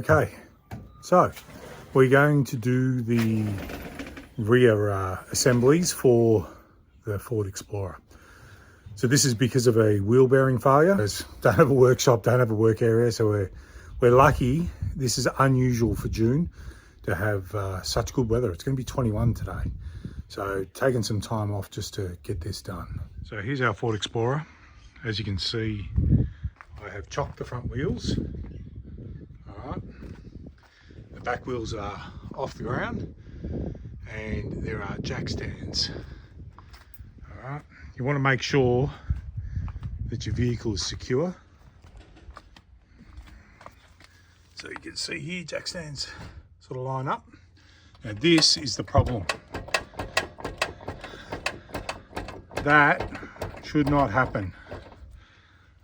Okay, so we're going to do the rear assemblies for the Ford Explorer. So this is because of a wheel bearing failure. Don't have a workshop, don't have a work area, so we're lucky. This is unusual for June to have such good weather. It's going to be 21 today. So taking some time off just to get this done. So here's our Ford Explorer. As you can see, I have chocked the front wheels. All right. The back wheels are off the ground and there are jack stands. All right. You want to make sure that your vehicle is secure. So you can see here, jack stands sort of line up. Now this is the problem. That should not happen.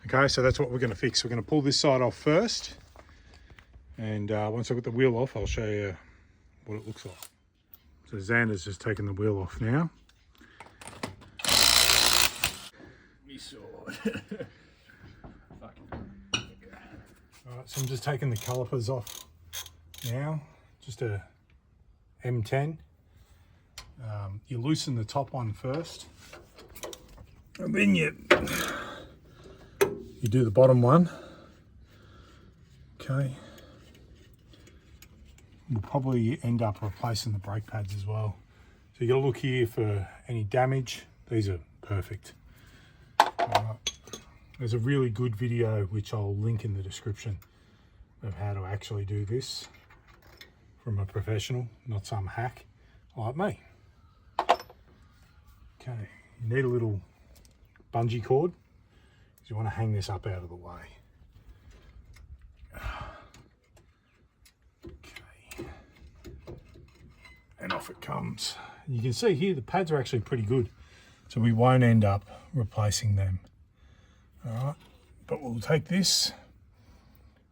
Okay, so that's what we're going to fix. We're going to pull this side off first. And once I get the wheel off, I'll show you what it looks like. So Xander's just taking the wheel off now. Alright, so I'm just taking the calipers off now. Just a M10. You loosen the top one first. And then you do the bottom one. Okay. We'll probably end up replacing the brake pads as well. So you got to look here for any damage. These are perfect. There's a really good video which I'll link in the description of how to actually do this from a professional, not some hack like me. Okay, you need a little bungee cord because you want to hang this up out of the way. Okay, and off it comes. You can see here the pads are actually pretty good, so we won't end up replacing them. All right, but we'll take this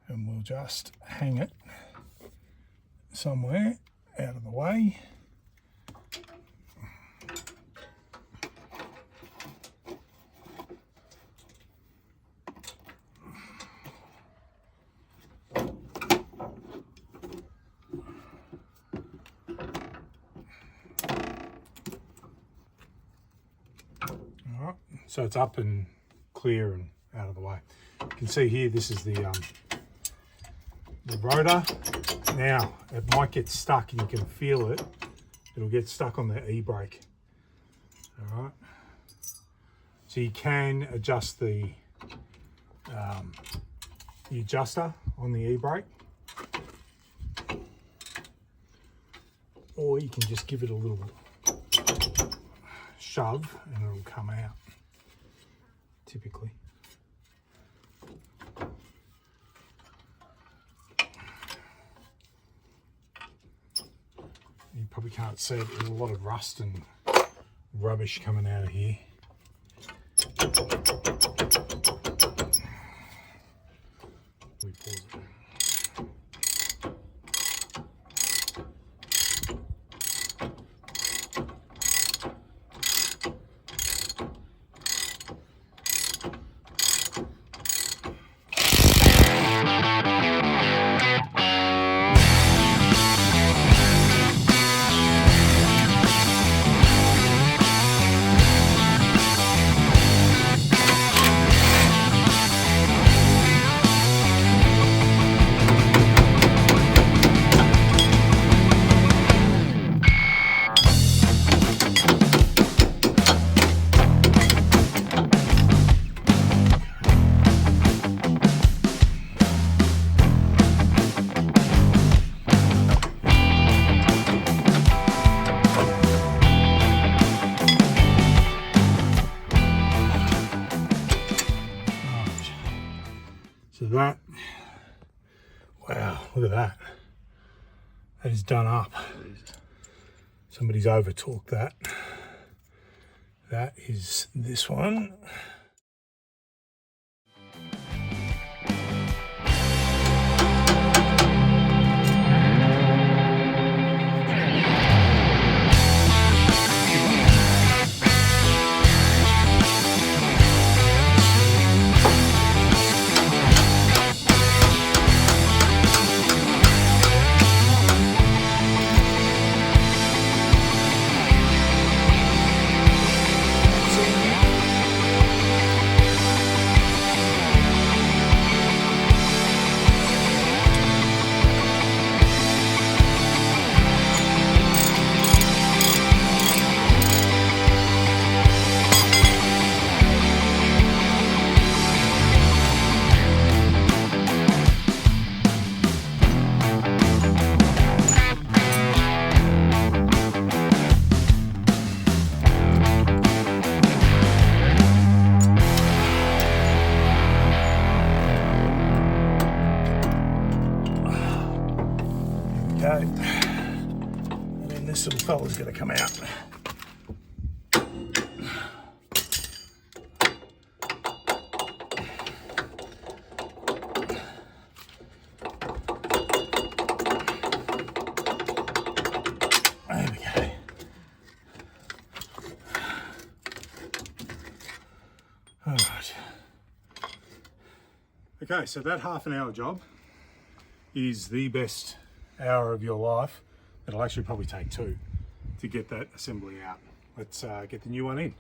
and we'll just hang it somewhere out of the way. All right, so it's up and clear and out of the way. You can see here, this is the rotor. Now, it might get stuck and you can feel it. It'll get stuck on the e-brake. All right. So you can adjust the adjuster on the e-brake. Or you can just give it a little shove and it'll come out. Typically. You probably can't see it, there's a lot of rust and rubbish coming out of here. We pause it. So that, wow, look at that. That is done up. Somebody's over-torqued that. That is this one. fella's going to come out. There we go. All right. Okay, so that half an hour job is the best hour of your life. It'll actually probably take 2 to get that assembly out. Let's get the new one in.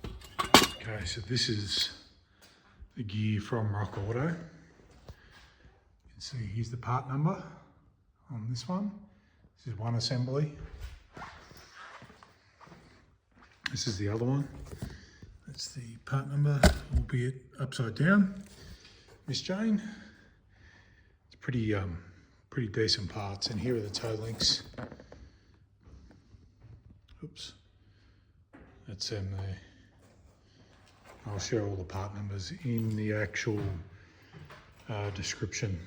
Okay, so this is the gear from Rock Auto. You can see here's the part number on this one. This is one assembly. This is the other one. That's the part number, albeit upside down. Miss Jane. It's pretty decent parts, and here are the toe links. Oops, that's them there. I'll share all the part numbers in the actual description.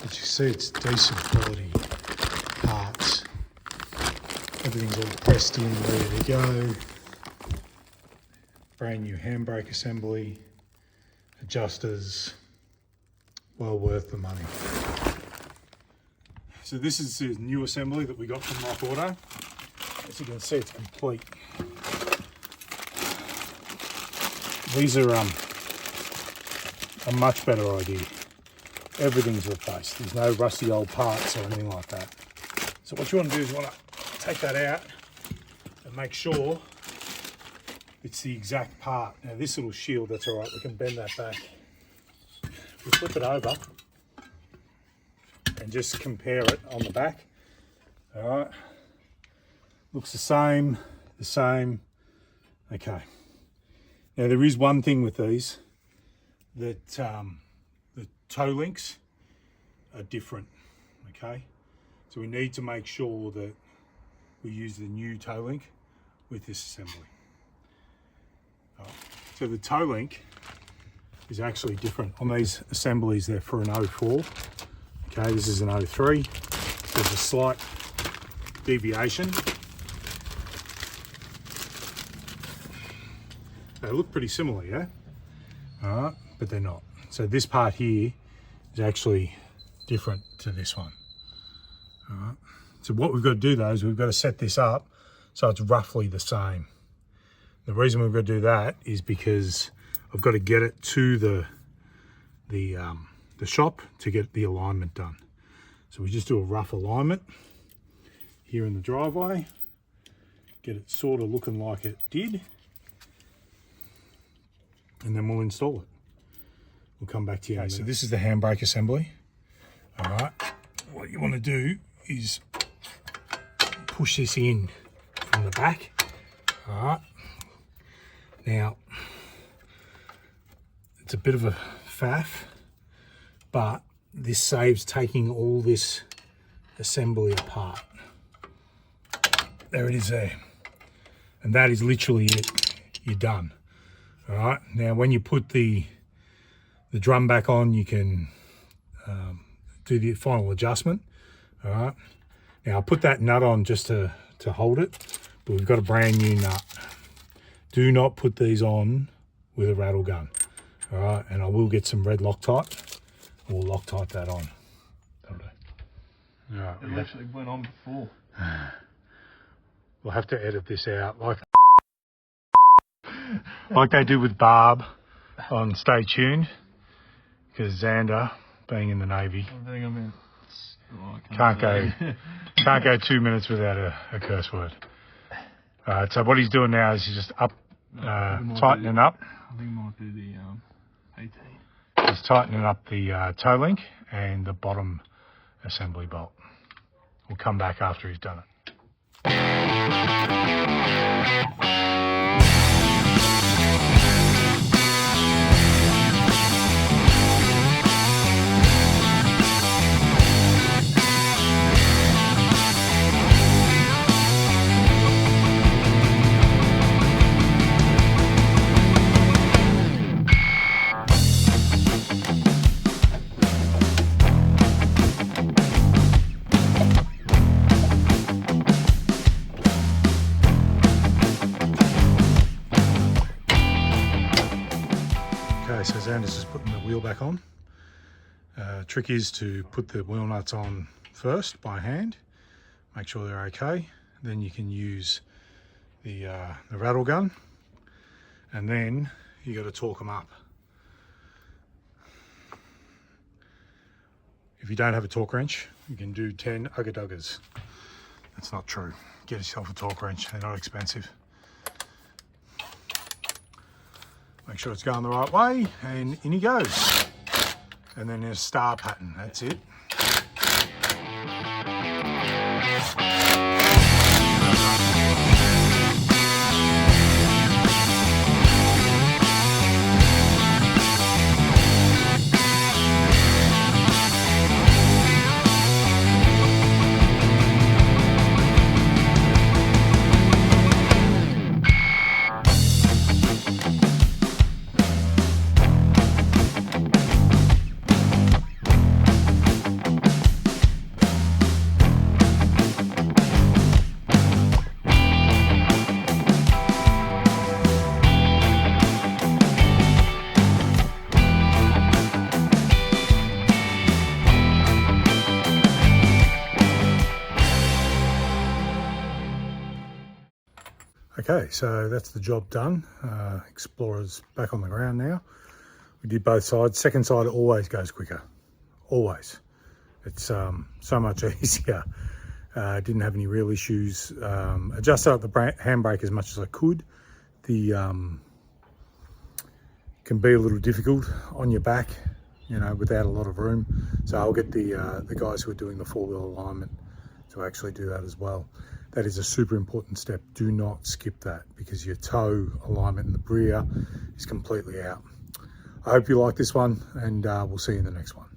But you see, it's decent quality parts. Everything's all pressed in, ready to go. Brand new handbrake assembly, adjusters, well worth the money. So this is the new assembly that we got from Rock Auto. As you can see, it's complete. These are a much better idea. Everything's replaced. There's no rusty old parts or anything like that. So what you want to do is you want to take that out and make sure it's the exact part. Now this little shield, that's all right, we can bend that back. If we flip it over and just compare it on the back, all right, looks the same. Okay. Now there is one thing with these, that the toe links are different, okay? So we need to make sure that we use the new toe link with this assembly. So the toe link is actually different. On these assemblies, they're for an 04. Okay, this is an 03. There's a slight deviation. They look pretty similar, yeah? All right, but they're not. So this part here is actually different to this one. All right. So what we've got to do though is we've got to set this up so it's roughly the same. The reason we've got to do that is because I've got to get it to the shop to get the alignment done. So we just do a rough alignment here in the driveway, get it sort of looking like it did, and then we'll install it. We'll come back to you. Okay, so this is the handbrake assembly. All right, what you want to do is push this in from the back. All right. Now, it's a bit of a faff, but this saves taking all this assembly apart. There it is there. And that is literally it. You're done. All right. Now, when you put the drum back on, you can do the final adjustment. All right. Now, I'll put that nut on just to hold it, but we've got a brand new nut. Do not put these on with a rattle gun. All right, and I will get some red Loctite. We'll Loctite that on. That'll do. All right, it actually went on before. We'll have to edit this out like they do with Barb on Stay Tuned, because Xander, being in the Navy, can't go 2 minutes without a curse word. So what he's doing now is he's just tightening up. I think he might do the AT. He's tightening up the toe link and the bottom assembly bolt. We'll come back after he's done it. Okay, so Xander's just putting the wheel back on. Trick is to put the wheel nuts on first by hand, make sure they're okay. Then you can use the rattle gun, and then you got to torque them up. If you don't have a torque wrench, you can do 10 ugga-duggers. That's not true. Get yourself a torque wrench, they're not expensive. Make sure it's going the right way, and in he goes. And then there's a star pattern, that's it. Okay, so that's the job done. Explorer's back on the ground now. We did both sides. Second side always goes quicker, always. It's so much easier. Didn't have any real issues. Adjusted up the handbrake as much as I could. The can be a little difficult on your back, you know, without a lot of room. So I'll get the guys who are doing the four-wheel alignment to actually do that as well. That is a super important step. Do not skip that, because your toe alignment in the rear is completely out. I hope you like this one, and we'll see you in the next one.